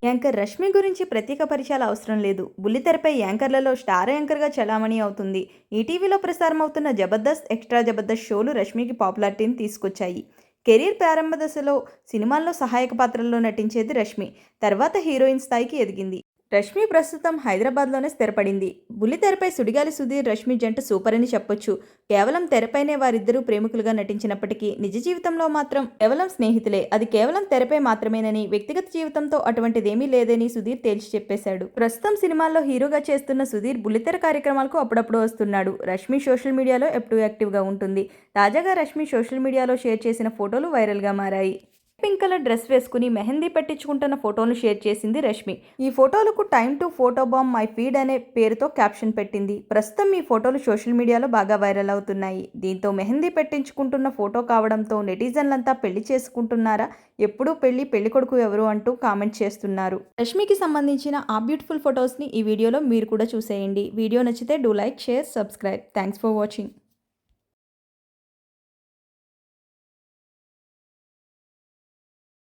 Anchor Rashmi గురించి ప్రత్యేక పరిచయాలు అవసరం లేదు. బుల్లితెరపై యాంకర్లలో స్టార్ యాంకర్గా చలామణి అవుతుంది. ఈటీవీలో ప్రసారమవుతున్న జబర్దస్త్, ఎక్స్ట్రా జబర్దస్త్ షోలు రష్మికి పాపులారిటీని తీసుకొచ్చాయి. కెరీర్ ప్రారంభ దశలో సినిమాల్లో సహాయక పాత్రల్లో నటించేది రష్మి. తర్వాత హీరోయిన్ స్థాయికి ఎదిగింది. రష్మి ప్రస్తుతం హైదరాబాద్లోనే స్థిరపడింది. బుల్లితెరపై సుడిగాలి సుధీర్, రష్మి జంట సూపర్ అని చెప్పొచ్చు. కేవలం తెరపైనే వారిద్దరూ ప్రేమికులుగా నటించినప్పటికీ నిజ జీవితంలో మాత్రం కేవలం స్నేహితులే. అది కేవలం తెరపై మాత్రమేనని, వ్యక్తిగత జీవితంతో అటువంటిదేమీ లేదని సుధీర్ తేల్చి చెప్పేశాడు. ప్రస్తుతం సినిమాల్లో హీరోగా చేస్తున్న సుధీర్ బుల్లితెర కార్యక్రమాలకు అప్పుడప్పుడు వస్తున్నాడు. రష్మి సోషల్ మీడియాలో ఎప్పుడూ యాక్టివ్గా ఉంటుంది. తాజాగా రష్మి సోషల్ మీడియాలో షేర్ చేసిన ఫోటోలు వైరల్గా మారాయి. పింక్ కలర్ డ్రెస్ వేసుకుని మెహందీ పెట్టించుకుంటున్న ఫోటోలు షేర్ చేసింది రష్మి. ఈ ఫోటోలకు time to photobomb my feed అనే పేరుతో క్యాప్షన్ పెట్టింది. ప్రస్తుతం ఈ ఫోటోలు సోషల్ మీడియాలో బాగా వైరల్ అవుతున్నాయి. దీంతో మెహందీ పెట్టించుకుంటున్న ఫోటో కావడంతో నెటిజన్లంతా పెళ్లి చేసుకుంటున్నారా, ఎప్పుడు పెళ్లి కొడుకు ఎవరు అంటూ కామెంట్ చేస్తున్నారు. రష్మికి సంబంధించిన ఆ బ్యూటిఫుల్ ఫొటోస్ని ఈ వీడియోలో మీరు కూడా చూసేయండి. వీడియో నచ్చితే do like, share, subscribe. Thanks for watching.